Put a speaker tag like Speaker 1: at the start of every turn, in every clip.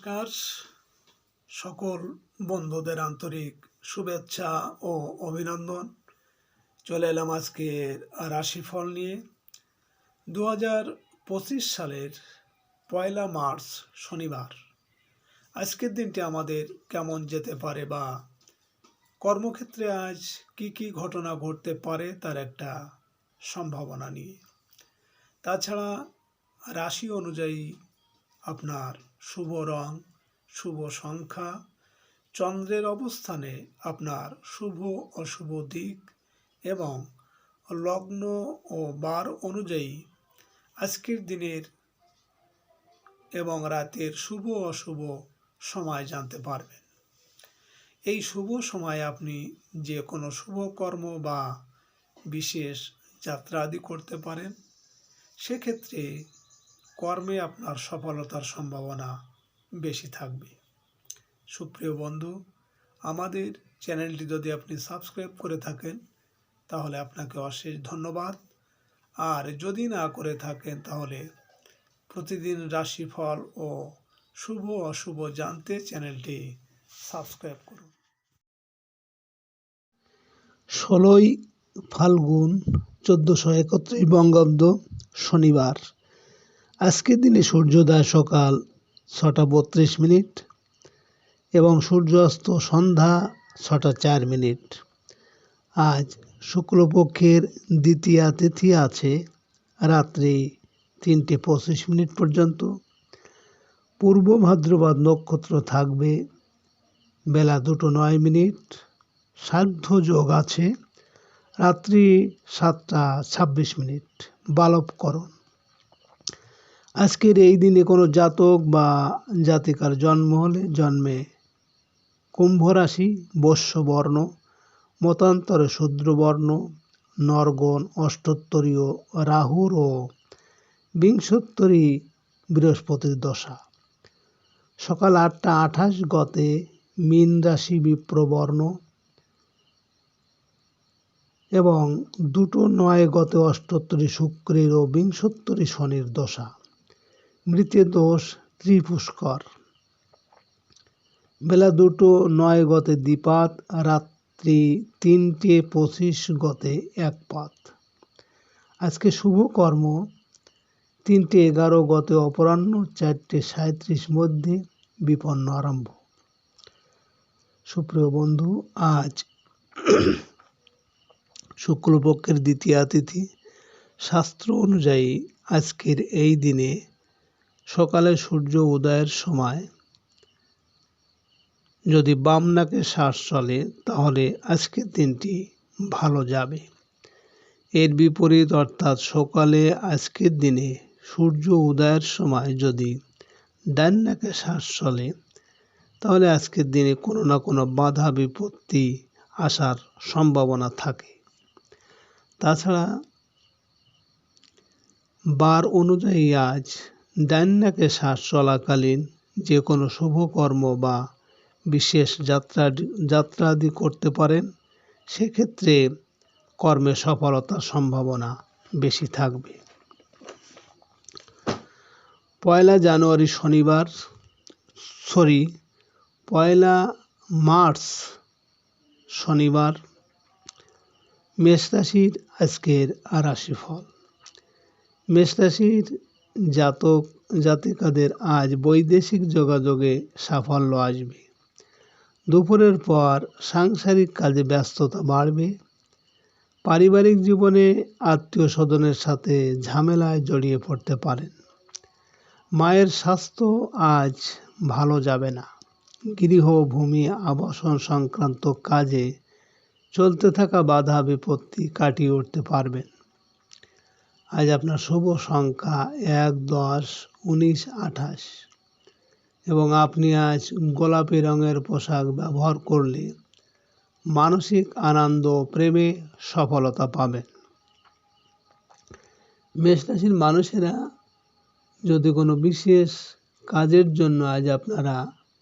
Speaker 1: নমস্কার। সকল বন্ধুদের আন্তরিক শুভেচ্ছা ও অভিনন্দন। চলে এলাম আজকের রাশিফল নিয়ে। 2025 সালের 1 মার্চ শনিবার। আজকের দিনটি আমাদের কেমন যেতে পারে বা কর্মক্ষেত্রে আজ কি ঘটনা ঘটতে পারে তার একটা সম্ভাবনা নিয়ে। তাছাড়া রাশি অনুযায়ী আপনার শুভ রং, শুভ সংখ্যা, চন্দ্রের অবস্থানে আপনার শুভ অশুভ দিক এবং লগ্ন ও বার অনুযায়ী আজকের দিনের এবং রাতের শুভ অশুভ সময় জানতে পারবেন। এই শুভ সময়ে আপনি যে কোনো শুভ কর্ম বা বিশেষ যাত্রা আদি করতে পারেন। সেক্ষেত্রে কর্মে আপনার সফলতার সম্ভাবনা বেশি থাকবে। সুপ্রিয় বন্ধু, আমাদের চ্যানেলটি যদি আপনি সাবস্ক্রাইব করে থাকেন তাহলে আপনাকে অশেষ ধন্যবাদ। আর যদি না করে থাকেন তাহলে প্রতিদিন রাশিফল ও শুভ অশুভ জানতে চ্যানেলটি সাবস্ক্রাইব করুন।
Speaker 2: 16ই ফাল্গুন 1431 বঙ্গাব্দ শনিবার। আজকের দিনে সূর্যোদয় সকাল 6টা 32 এবং সূর্যাস্ত সন্ধ্যা 6টা 4। আজ শুক্লপক্ষের দ্বিতীয়া তিথি আছে রাত্রি 3টে 25 পর্যন্ত। পূর্ব ভাদ্রপদ নক্ষত্র থাকবে বেলা 2টো 9। সাধ্য যোগ আছে রাত্রি 7টা 26। বালবকরণ। আজকের এই দিনে কোনো জাতক বা জাতিকার জন্ম হলে জন্মে কুম্ভ রাশি, বৈশ্য বর্ণ, মতান্তরে শূদ্রবর্ণ, নরগণ, অষ্টোত্তরীয় রাহুর ও বিংশোত্তরী বৃহস্পতির দশা। সকাল 8টা 28 গতে মীন রাশি বিপ্রবর্ণ এবং 2টো 9 গতে অষ্টোত্তরী শুক্রের ও বিংশোত্তরী শনির দশা। মৃতের দোষ ত্রিপুষ্কর। বেলা 2টো 9 গতে দ্বিপাত, রাত্রি 3টে 25 গতে একপাত। আজকে শুভ কর্ম 3টে 11 গতে অপরাহ্ন 4টে 37 মধ্যে বিপন্ন আরম্ভ। সুপ্রিয় বন্ধু, আজ শুক্লপক্ষের দ্বিতীয়া তিথি। শাস্ত্র অনুযায়ী আজকের এই দিনে সকালে সূর্য উদয়ের সময় যদি বাম নাকে শ্বাস চলে তাহলে আজকের দিনটি ভালো যাবে। এর বিপরীত অর্থাৎ সকালে আজকের দিনে সূর্য উদয়ের সময় যদি ডান নাকে শ্বাস চলে তাহলে আজকের দিনে কোনো না কোনো বাধা বিপত্তি আসার সম্ভাবনা থাকে। তাছাড়া বার অনুযায়ী আজ ডান নাকে শ্বাস চলাকালীন যে কোনো শুভ কর্ম বা বিশেষ যাত্রা আদি করতে পারেন। সেক্ষেত্রে কর্মে সফলতার সম্ভাবনা বেশি থাকবে। 1 জানুয়ারি শনিবার, 1 মার্চ শনিবার। মেষ রাশির আজকের রাশিফল। মেষ রাশির জাতক জাতিকাদের আজ বৈদেশিক যোগাযোগে সাফল্য আসবে। দুপুরের পর সাংসারিক কাজে ব্যস্ততা বাড়বে। পারিবারিক জীবনে আত্মীয় স্বজনের সাথে ঝামেলায় জড়িয়ে পড়তে পারেন। মায়ের স্বাস্থ্য আজ ভালো যাবে না। গৃহ, ভূমি, আবাসন সংক্রান্ত কাজে চলতে থাকা বাধা বিপত্তি কাটিয়ে উঠতে পারবেন। আজ আপনার শুভ সংখ্যা 1, 10, 19, 28 এবং আপনি আজ গোলাপি রঙের পোশাক ব্যবহার করলে মানসিক আনন্দ ও প্রেমে সফলতা পাবেন। মেষ রাশির মানুষেরা যদি কোনো বিশেষ কাজের জন্য আজ আপনারা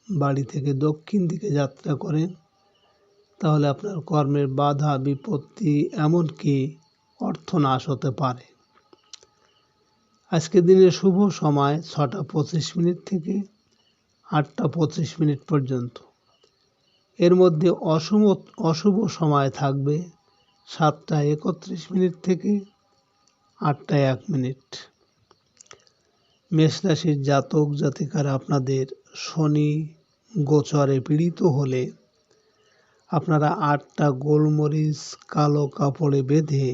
Speaker 2: বাড়ি থেকে দক্ষিণ দিকে যাত্রা করেন তাহলে আপনার কর্মের বাধা বিপত্তি এমনকি অর্থনাশ হতে পারে। আজকের দিনের শুভ সময় 6টা 25 থেকে 8টা 25 পর্যন্ত। এর মধ্যে অশুভ সময় থাকবে 7টা 31 থেকে 8টা 1। মেষ রাশির জাতক জাতিকারা আপনাদের শনি গোচরে পীড়িত হলে আপনারা 8টা গোলমরিচ কালো কাপড়ে বেঁধে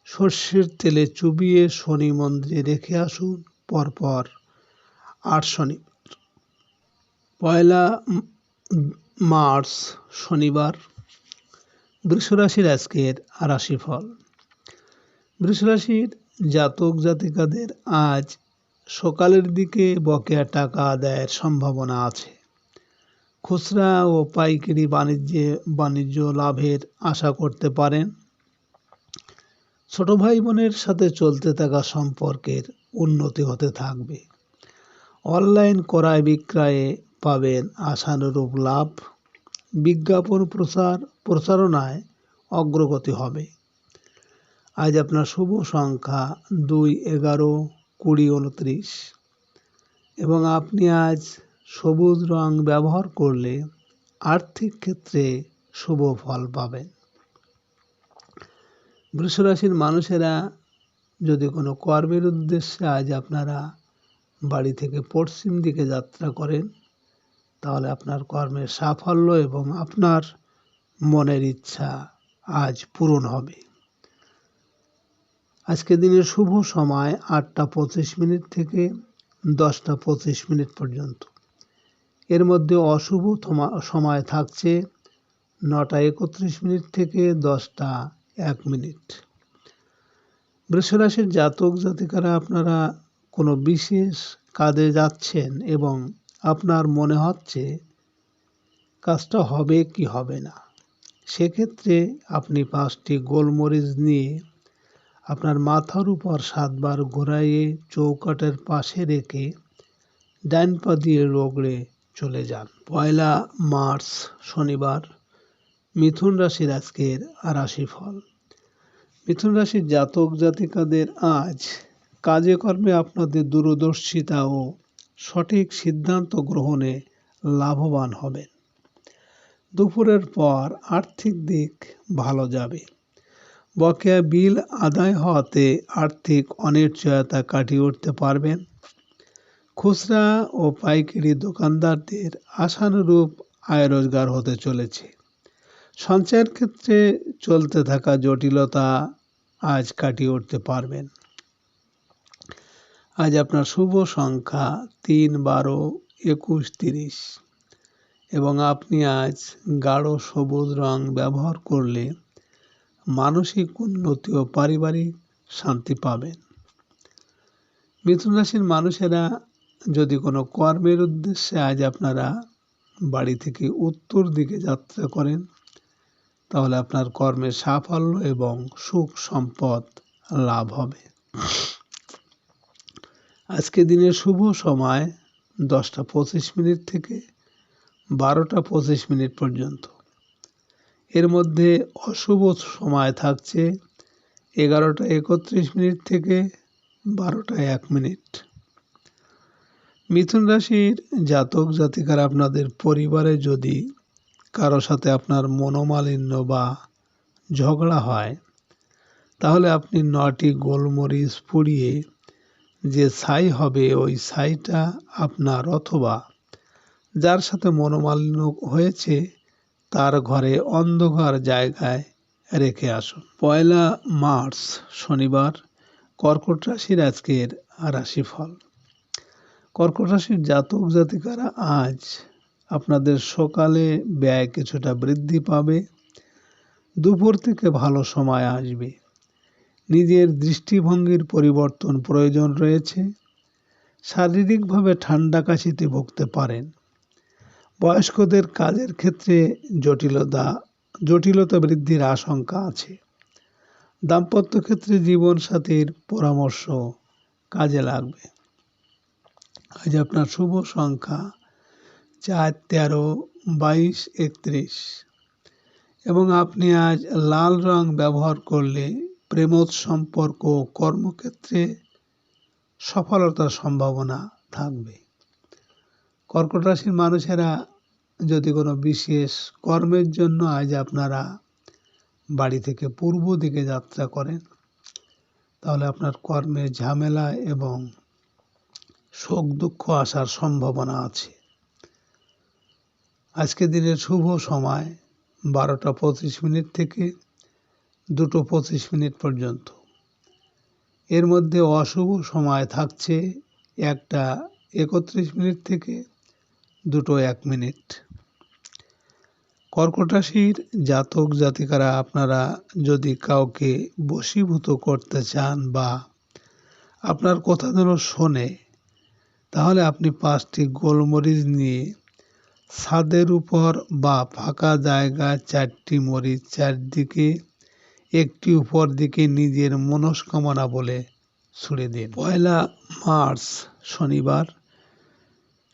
Speaker 2: সর্ষের তেলে চুবিয়ে শনি মন্দিরে রেখে আসুন পরপর 8 শনিবার। 1 মার্চ শনিবার। বৃষরাশির আজকের রাশিফল। বৃষরাশির জাতক জাতিকাদের আজ সকালের দিকে বকেয়া টাকা আদায়ের সম্ভাবনা আছে। খুচরা ও পাইকারি বাণিজ্য লাভের আশা করতে পারেন। ছোট ভাই বোনের সাথে চলতে থাকা সম্পর্কের উন্নতি হতে থাকবে। অনলাইন ক্রয় বিক্রয়ে পাবেন আশানুরূপ লাভ। বিজ্ঞাপন প্রচারণায় অগ্রগতি হবে। আজ আপনার শুভ সংখ্যা 2, 11, 20, 29 এবং আপনি আজ সবুজ রং ব্যবহার করলে আর্থিক ক্ষেত্রে শুভ ফল পাবেন। বৃষরাশির মানুষেরা যদি কোনো কর্মের উদ্দেশ্যে আজ আপনারা বাড়ি থেকে পশ্চিম দিকে যাত্রা করেন, তাহলে আপনার কর্মের সাফল্য এবং আপনার মনের ইচ্ছা আজ পূরণ হবে। আজকের দিনের শুভ সময় 8টা 25 থেকে 10টা 25 পর্যন্ত। এর মধ্যে অশুভ সময় থাকছে 9টা 31 থেকে 10টা 1। বৃষরাশির জাতক জাতিকারা আপনারা কোনো বিশেষ কাজে যাচ্ছেন এবং আপনার মনে হচ্ছে কাজটা হবে কি হবে না। সেক্ষেত্রে আপনি 5টি গোলমরিচ নিয়ে আপনার মাথার উপর 7 বার ঘোরাইয়ে চৌকাঠের পাশে রেখে ডান পা দিয়ে রগড়ে চলে যান। 1 মার্চ শনিবার। মিথুন রাশির আজকের রাশিফল। মিথুন রাশির জাতক জাতিকাদের আজ কাজে কর্মে আপনাদের দূরদর্শিতা ও সঠিক সিদ্ধান্ত গ্রহণে লাভবান হবেন। দুপুরের পর আর্থিক দিক ভালো যাবে। বকেয়া বিল আদায় হওয়াতে আর্থিক অনিশ্চয়তা কাটিয়ে উঠতে পারবেন। খুচরা ও পাইকারি দোকানদারদের আশানুরূপ আয় রোজগার হতে চলেছে। সঞ্চয়ের ক্ষেত্রে চলতে থাকা জটিলতা আজ কাটিয়ে উঠতে পারবেন। আজ আপনার শুভ সংখ্যা 3, 12, 21, 30 এবং আপনি আজ গাঢ় সবুজ রং ব্যবহার করলে মানসিক উন্নতি ও পারিবারিক শান্তি পাবেন। মিথুন রাশির মানুষেরা যদি কোনো কর্মের উদ্দেশ্যে আজ আপনারা বাড়ি থেকে উত্তর দিকে যাত্রা করেন, তাহলে আপনার কর্মের সাফল্য এবং সুখ সম্পদ লাভ হবে। আজকে দিনের শুভ সময় 10টা 25 থেকে 12টা 25 পর্যন্ত। এর মধ্যে অশুভ সময় থাকছে 11টা 31 থেকে 12টা 1। মিথুন রাশির জাতক জাতিকারা আপনাদের পরিবারে যদি কারো সাথে আপনার মনোমালিন্য বা ঝগড়া হয়, তাহলে আপনি 9টি গোলমরিচ পুড়িয়ে যে ছাই হবে ওই ছাইটা আপনার অথবা যার সাথে মনোমালিন্য হয়েছে তার ঘরে অন্ধকার জায়গায় রেখে আসুন। 1 মার্চ শনিবার। কর্কট রাশির আজকের রাশিফল। কর্কট রাশির জাতক জাতিকারা আজ আপনাদের সকালে ব্যয় কিছুটা বৃদ্ধি পাবে। দুপুর থেকে ভালো সময় আসবে। নিজের দৃষ্টিভঙ্গির পরিবর্তন প্রয়োজন রয়েছে। শারীরিকভাবে ঠান্ডা কাশিতে ভুগতে পারেন। বয়স্কদের কাজের ক্ষেত্রে জটিলতা বৃদ্ধির আশঙ্কা আছে। দাম্পত্য ক্ষেত্রে জীবনসাথীর পরামর্শ কাজে লাগবে। আজ আপনার শুভ সংখ্যা 4, 13, 22, 31 এবং আপনি আজ লাল রং ব্যবহার করলে প্রেমজ সম্পর্ক ও কর্মক্ষেত্রে সফলতার সম্ভাবনা থাকবে। কর্কট রাশির মানুষেরা যদি কোনো বিশেষ কর্মের জন্য আজ আপনারা বাড়ি থেকে পূর্ব দিকে যাত্রা করেন, তাহলে আপনার কর্মে ঝামেলা এবং শোক দুঃখ আসার সম্ভাবনা আছে। আজকে দিনের শুভ সময় 12:25 থেকে 2:25 পর্যন্ত। এর মধ্যে অশুভ সময় থাকছে 1:31 থেকে 2:01। কর্কট রাশির জাতক জাতিকারা আপনারা যদি কাউকে বশীভূত করতে চান বা আপনার কথা যেন শোনে, তাহলে আপনি 5টি গোলমরিচ নিয়ে ছাদের উপর বা ফাঁকা জায়গায় 4টি মরিচ চারদিকে একটি উপর দিকে নিজের মনস্কামনা বলে ছুড়ে দিন। 1 মার্চ শনিবার,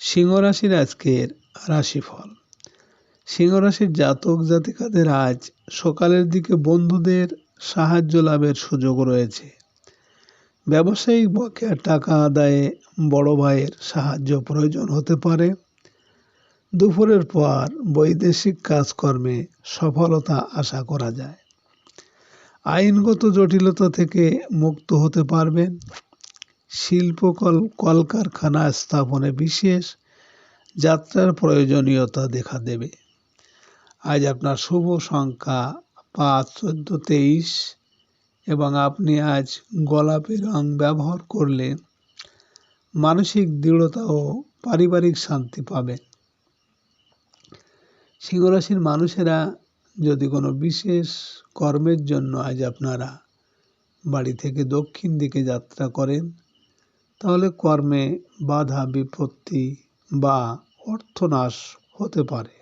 Speaker 2: সিংহ রাশির আজকের রাশিফল। সিংহ রাশির জাতক জাতিকাদের আজ সকালের দিকে বন্ধুদের সাহায্য লাভের সুযোগ রয়েছে। ব্যবসায়িক বকেয়া টাকা আদায়ে বড় ভাইয়ের সাহায্য প্রয়োজন হতে পারে। দুপুরের পর বৈদেশিক কাজকর্মে সফলতা আশা করা যায়। আইনগত জটিলতা থেকে মুক্ত হতে পারবেন। শিল্প কলকারখানা স্থাপনে বিশেষ যাত্রার প্রয়োজনীয়তা দেখা দেবে। আজ আপনার শুভ সংখ্যা 5, 14, 23 এবং আপনি আজ গোলাপি রং ব্যবহার করলে মানসিক দৃঢ়তা ও পারিবারিক শান্তি পাবেন। সিংহ রাশির মানুষেরা যদি কোনো বিশেষ কর্মের জন্য আজ আপনারা বাড়ি থেকে দক্ষিণ দিকে যাত্রা করেন, তাহলে কর্মে বাধা বিপত্তি বা অর্থনাশ হতে পারে।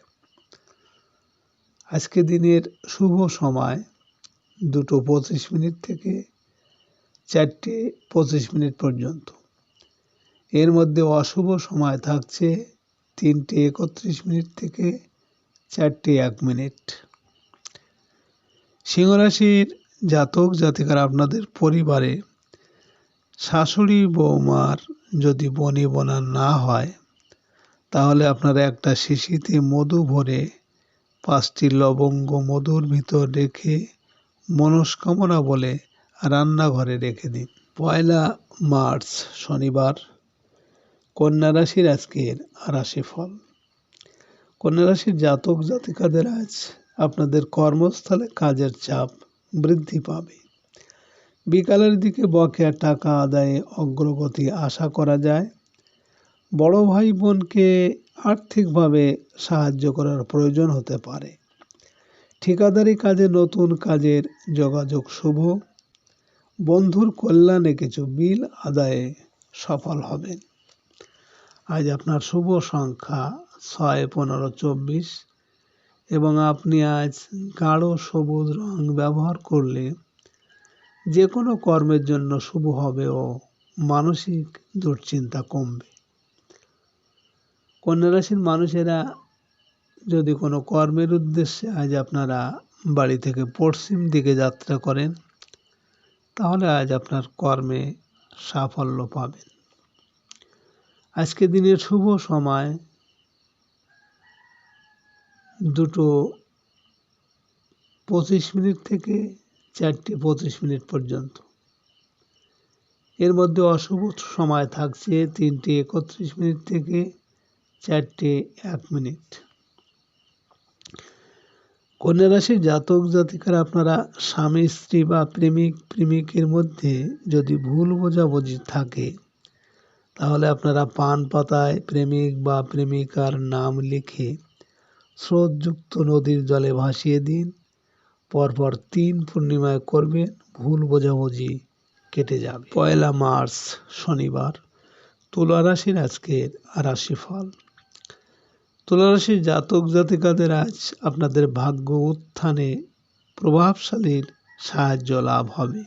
Speaker 2: আজকে দিনের শুভ সময় 2:25 থেকে 4:25 পর্যন্ত। এর মধ্যে অশুভ সময় থাকছে 3:31 থেকে 4:01। সিংহ রাশির জাতক জাতিকারা আপনাদের পরিবারে শাশুড়ি বৌমার যদি বনিবনা না হয়, তাহলে আপনারা একটা শিশিতে মধু ভরে 5টি লবঙ্গ মধুর ভিতর রেখে মনস্কামনা বলে রান্নাঘরে রেখে দিন। 1 মার্চ শনিবার, কন্যা রাশির আজকের রাশিফল। কন্যা রাশির জাতক জাতিকাদের আজ আপনাদের কর্মস্থলে কাজের চাপ বৃদ্ধি পাবে। বিকালের দিকে বকেয়া টাকা আদায়ে অগ্রগতি আশা করা যায়। বড় ভাই বোনকে আর্থিকভাবে সাহায্য করার প্রয়োজন হতে পারে। ঠিকাদারি কাজে নতুন কাজের যোগাযোগ শুভ। বন্ধুর কল্যাণে কিছু বিল আদায়ে সফল হবেন। আজ আপনার শুভ সংখ্যা 6, 15, 24 এবং আপনি আজ গাঢ় সবুজ রং ব্যবহার করলে যে কোনো কর্মের জন্য শুভ হবে ও মানসিক দুশ্চিন্তা কমবে। কন্যা রাশির মানুষেরা যদি কোনো কর্মের উদ্দেশ্যে আজ আপনারা বাড়ি থেকে পশ্চিম দিকে যাত্রা করেন, তাহলে আজ আপনার কর্মে সাফল্য পাবেন। আজকে দিনের শুভ সময় 2:25 থেকে 4:25 পর্যন্ত। এর মধ্যে অশুভ সময় থাকছে 3:31 থেকে 4:01। কন্যা রাশির জাতক জাতিকারা আপনারা স্বামী স্ত্রী বা প্রেমিক প্রেমিকের মধ্যে যদি ভুল বোঝাবুঝি থাকে, তাহলে আপনারা পান পাতায় প্রেমিক বা প্রেমিকার নাম লিখে স্রোতযুক্ত নদীর জলে ভাসিয়ে দিন। পরপর 3 পূর্ণিমায় করবেন, ভুল বোঝাবুঝি কেটে যাবে। 1 মার্চ শনিবার, তুলা রাশির আজকের রাশিফল। তুলা রাশির জাতক জাতিকাদের আজ আপনাদের ভাগ্য উত্থানে প্রভাবশালীর সাহায্য লাভ হবে।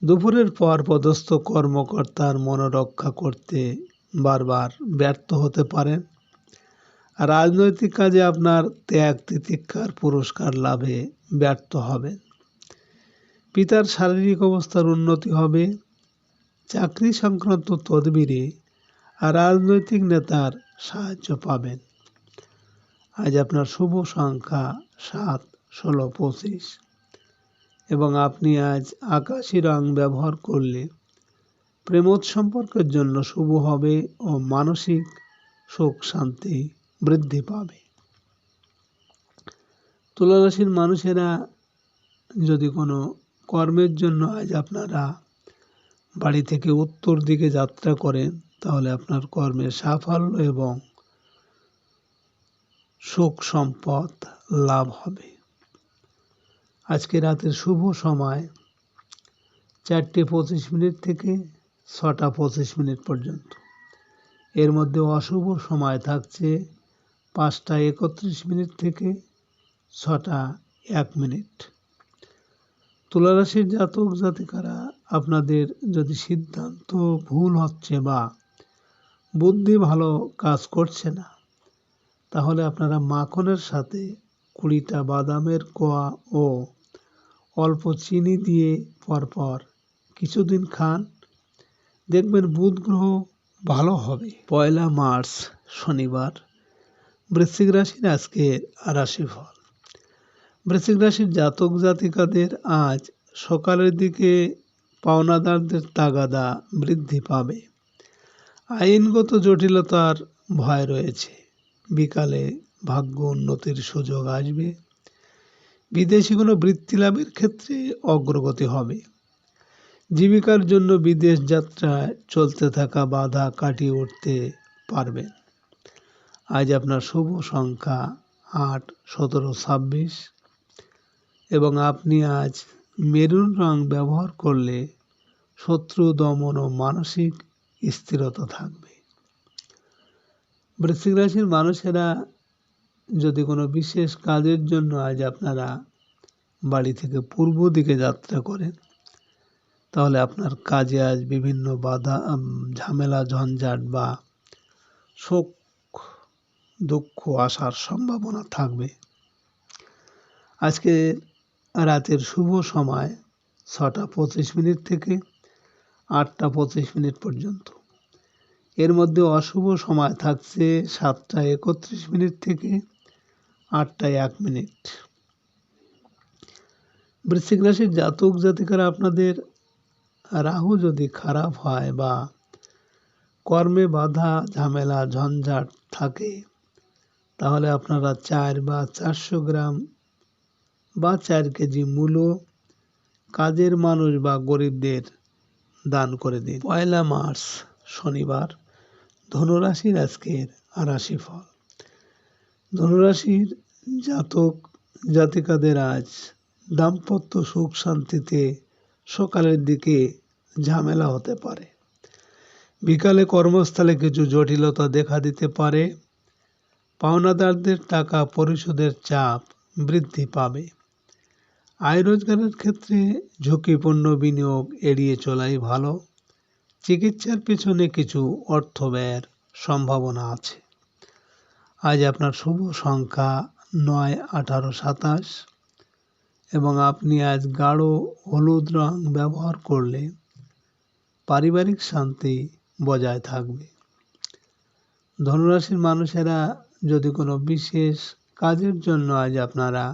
Speaker 2: দুপুরের পর পদস্থ কর্মকর্তার মনোরক্ষা করতে বারবার ব্যর্থ হতে পারেন। রাজনৈতিক কাজে আপনার ত্যাগ তিতিক্ষার পুরস্কার লাভে ব্যর্থ হবেন। পিতার শারীরিক অবস্থার উন্নতি হবে। চাকরি সংক্রান্ত তদবিরে রাজনৈতিক নেতার সাহায্য পাবেন। আজ আপনার শুভ সংখ্যা 7, 16, 25 এবং আপনি আজ আকাশি রং ব্যবহার করলে প্রেমোৎ সম্পর্কের জন্য শুভ হবে ও মানসিক সুখ শান্তি বৃদ্ধি পাবে। তুলা রাশির মানুষেরা যদি কোনো কর্মের জন্য আজ আপনারা বাড়ি থেকে উত্তর দিকে যাত্রা করেন, তাহলে আপনার কর্মের সাফল্য এবং সুখ সম্পদ লাভ হবে। আজকে রাতের শুভ সময় 4:25 থেকে 6:25 পর্যন্ত। এর মধ্যে অশুভ সময় থাকছে 5:31 থেকে 6:01। তুলা রাশির জাতক জাতিকারা আপনাদের যদি সিদ্ধান্ত ভুল হচ্ছে বা বুদ্ধি ভালো কাজ করছে না, তাহলে আপনারা মাখনের সাথে 20টা বাদামের কোয়া ও অল্প চিনি দিয়ে পরপর কিছুদিন খান, দেখবেন বুধ গ্রহ ভালো হবে। 1 মার্চ শনিবার। বৃশ্চিক রাশির আজকের রাশিফল। বৃশ্চিক রাশির জাতক জাতিকাদের আজ সকালের দিকে পাওনাদারদের তাগাদা বৃদ্ধি পাবে। আইনগত জটিলতার ভয় রয়েছে। বিকালে ভাগ্য উন্নতির সুযোগ আসবে। বিদেশি কোনো বৃত্তি লাভের ক্ষেত্রে অগ্রগতি হবে। জীবিকার জন্য বিদেশ যাত্রায় চলতে থাকা বাধা কাটিয়ে উঠতে পারবেন। আজ আপনার শুভ সংখ্যা 8, 17, 26 এবং আপনি আজ মেরুন রং ব্যবহার করলে শত্রু দমন ও মানসিক স্থিরতা থাকবে। বৃশ্চিক রাশির মানুষেরা যদি কোনো বিশেষ কাজের জন্য আজ আপনারা বাড়ি থেকে পূর্ব দিকে যাত্রা করেন, তাহলে আপনার কাজে আজ বিভিন্ন বাধা, ঝামেলা, ঝঞ্ঝাট বা শোক দুঃখ আসার সম্ভাবনা থাকবে। আজকে রাতের শুভ সময় 6:25 থেকে 8:25 পর্যন্ত। এর মধ্যে অশুভ সময় থাকছে 7:31 থেকে 8:01। বৃশ্চিক রাশির জাতক জাতিকারা আপনাদের রাহু যদি খারাপ হয় বা কর্মে বাধা, ঝামেলা, ঝঞ্ঝাট থাকে, তাহলে আপনারা 4 বা 400 গ্রাম বা 4 কেজি মূলো কাজের মানুষ বা গরিবদের দান করে দিন। 1 মার্চ শনিবার। ধনুরাশির আজকের রাশিফল। ধনুরাশির জাতক জাতিকাদের আজ দাম্পত্য সুখ শান্তিতে সকালের দিকে ঝামেলা হতে পারে। বিকালে কর্মস্থলে কিছু জটিলতা দেখা দিতে পারে। পাওনাদারদের টাকা পরিশোধের চাপ বৃদ্ধি পাবে। আয় রোজগারের ক্ষেত্রে ঝুঁকিপূর্ণ বিনিয়োগ এড়িয়ে চলাই ভালো। চিকিৎসার পেছনে কিছু অর্থ ব্যয়ের সম্ভাবনা আছে। আজ আপনার শুভ সংখ্যা 9, 18, 27 এবং আপনি আজ গাঢ় হলুদ রং ব্যবহার করলে পারিবারিক শান্তি বজায় থাকবে। ধনুরাশির মানুষেরা যদি কোনো বিশেষ কাজের জন্য আজ আপনারা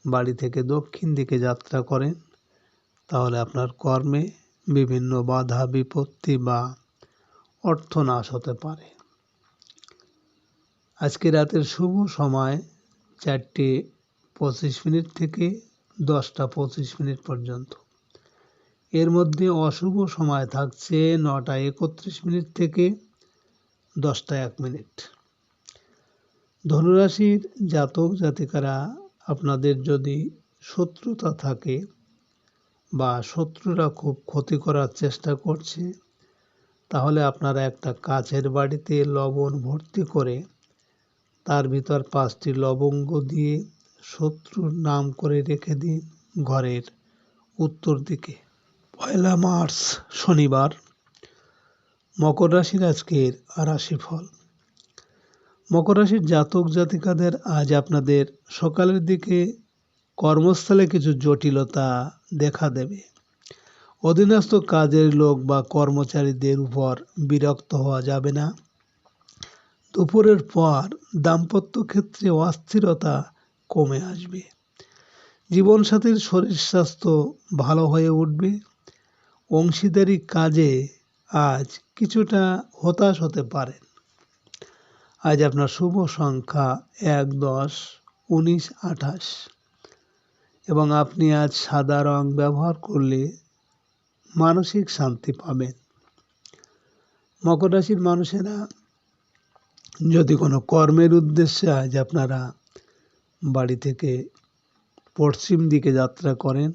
Speaker 2: বাড়ি থেকে দক্ষিণ দিকে যাত্রা করেন, তাহলে আপনার কর্মে বিভিন্ন বাধা বিপত্তি বা অর্থনাশ হতে পারে। আজকে রাতের শুভ সময় 4:25 থেকে 10:25 পর্যন্ত। এর মধ্যে অশুভ সময় থাকছে 9:31 থেকে 10:01। ধনুরাশির জাতক জাতিকারা আপনাদের যদি শত্রুতা থাকে বা শত্রুরা খুব ক্ষতি করার চেষ্টা করছে, তাহলে আপনারা একটা কাচের বাটিতে লবণ ভর্তি করে তার ভিতর 5টি লবঙ্গ দিয়ে শত্রুর নাম করে রেখে দিন ঘরের উত্তর দিকে। 1 মার্চ শনিবার। মকর রাশির আজকের রাশিফল। মকর রাশির জাতক জাতিকাদের আজ আপনাদের সকালের দিকে কর্মস্থলে কিছু জটিলতা দেখা দেবে। অধীনস্থ কাজের লোক বা কর্মচারীদের উপর বিরক্ত হওয়া যাবে না। দুপুরের পর দাম্পত্য ক্ষেত্রে অস্থিরতা কমে আসবে। জীবনসাথীর শরীর স্বাস্থ্য ভালো হয়ে উঠবে। অংশীদারি কাজে আজ কিছুটা হতাশ হতে পারেন। আজ আপনার শুভ সংখ্যা 1, 10, 19, 28 এবং আপনি আজ সাদা রং ব্যবহার করলে মানসিক শান্তি পাবেন। মকর রাশির মানুষেরা যদি কোনো কর্মের উদ্দেশ্যে আজ আপনারা বাড়ি থেকে পশ্চিম দিকে যাত্রা করেন,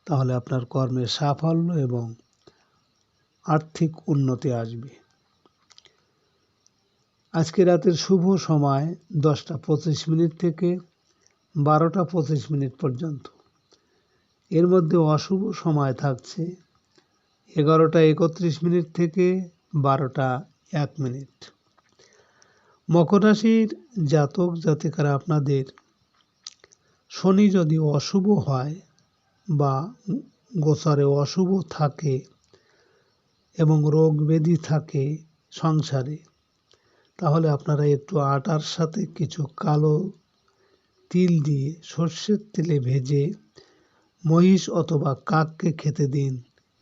Speaker 2: তাহলে আপনার কর্মের সাফল্য এবং আর্থিক উন্নতি আসবে। আজকে রাতের শুভ সময় 10:25 থেকে 12:25 পর্যন্ত। এর মধ্যে অশুভ সময় থাকছে 11:31 থেকে 12:01। মকর রাশির জাতক জাতিকারা আপনাদের শনি যদি অশুভ হয় বা গোচরে অশুভ থাকে এবং রোগ ব্যাধি থাকে সংসারে, তাহলে আপনারা একটু আটার সাথে কিছু কালো তিল দিয়ে সর্ষের তেলে ভেজে মহিষ অথবা কাককে খেতে দিন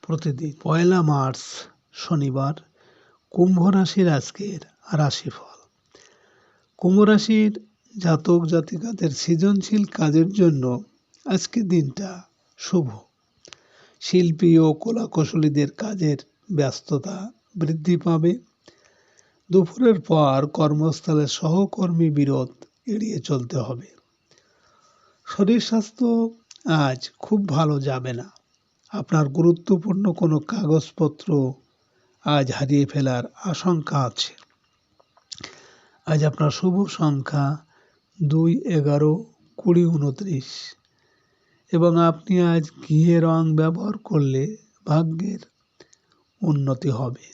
Speaker 2: প্রতিদিন। 1 মার্চ শনিবার, কুম্ভ রাশির আজকের রাশিফল। কুম্ভ রাশির জাতক জাতিকাদের সৃজনশীল কাজের জন্য আজকের দিনটা শুভ। শিল্পী ও কলাকুশলীদের কাজের ব্যস্ততা বৃদ্ধি পাবে। দুপুরের পর কর্মস্থলে সহকর্মী বিরোধ এড়িয়ে চলতে হবে। শরীর স্বাস্থ্য আজ খুব ভালো যাবে না। আপনার গুরুত্বপূর্ণ কোনো কাগজপত্র আজ হারিয়ে ফেলার আশঙ্কা আছে। আজ আপনার শুভ সংখ্যা 2, 11, 20, 29 এবং আপনি আজ ঘিয়ে রং ব্যবহার করলে ভাগ্যের উন্নতি হবে।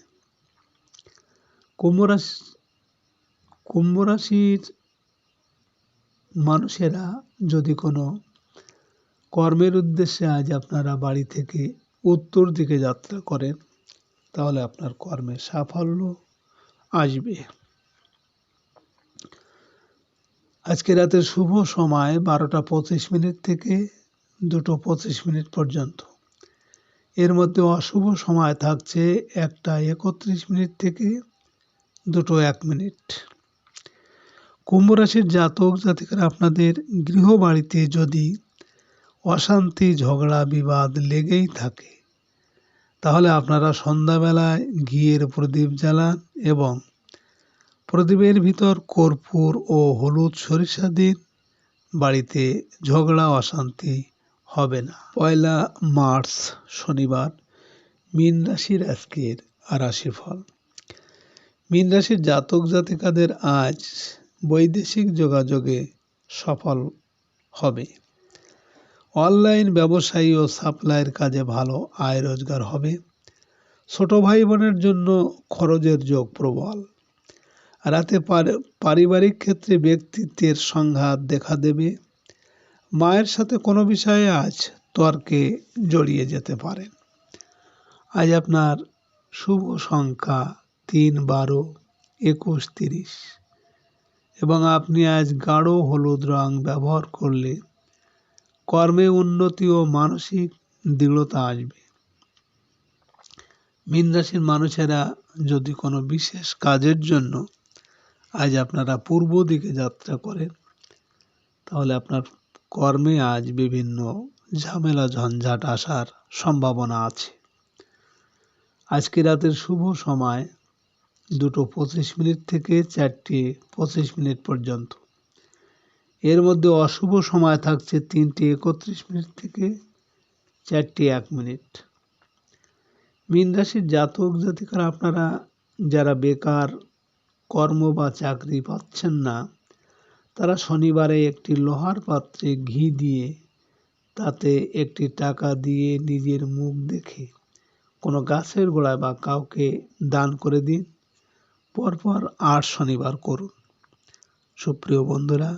Speaker 2: কুম্ভ রাশির মানুষেরা যদি কোনো কর্মের উদ্দেশ্যে আজ আপনারা বাড়ি থেকে উত্তর দিকে যাত্রা করেন, তাহলে আপনার কর্মে সাফল্য আসবে। আজকে রাতের শুভ সময় 12:25 থেকে 2:25 পর্যন্ত। এর মধ্যে অশুভ সময় থাকছে 1:31 থেকে 2:01। কুম্ভ রাশির জাতক জাতিকারা আপনাদের গৃহবাড়িতে যদি অশান্তি ঝগড়া বিবাদ লেগেই থাকে, তাহলে আপনারা সন্ধ্যাবেলায় ঘিয়ের প্রদীপ জ্বালান এবং প্রদীপের ভিতর কর্পূর ও হলুদ সরিষা দিন। বাড়িতে ঝগড়া অশান্তি হবে না। 1 মার্চ শনিবার, মীন রাশির আজকের রাশিফল। মীন রাশির জাতক জাতিকাদের আজ বৈদেশিক যোগাযোগে সফল হবে। অনলাইন ব্যবসায়ী ও সাপ্লাইয়ের কাজে ভালো আয় রোজগার হবে। ছোট ভাই বোনের জন্য খরচের যোগ প্রবল। রাতে পারিবারিক ক্ষেত্রে ব্যক্তিত্বের সংঘাত দেখা দেবে। মায়ের সাথে কোনো বিষয়ে আজ তর্কে জড়িয়ে যেতে পারেন। আজ আপনার শুভ সংখ্যা 3, 12, 21, 30 এবং আপনি আজ গাঢ় হলুদ রং ব্যবহার করলে কর্মে উন্নতি ও মানসিক দৃঢ়তা আসবে। মীন রাশির মানুষেরা যদি কোনো বিশেষ কাজের জন্য আজ আপনারা পূর্ব দিকে যাত্রা করেন, তাহলে আপনার কর্মে আজ বিভিন্ন ঝামেলা ঝঞ্ঝাট আসার সম্ভাবনা আছে। আজকে রাতের শুভ সময় 2:25 থেকে 4:25 পর্যন্ত। এর মধ্যে অশুভ সময় থাকছে 3:31 থেকে 4:01। মীন রাশির জাতক জাতিকারা আপনারা যারা বেকার কর্ম বা চাকরি পাচ্ছেন না, তারা শনিবারে একটি লোহার পাত্রে ঘি দিয়ে তাতে একটি টাকা দিয়ে নিজের মুখ দেখে কোনো গাছের গোড়ায় বা কাউকে দান করে দিন। পরপর 8 শনিবার করুন। সুপ্রিয় বন্ধুরা,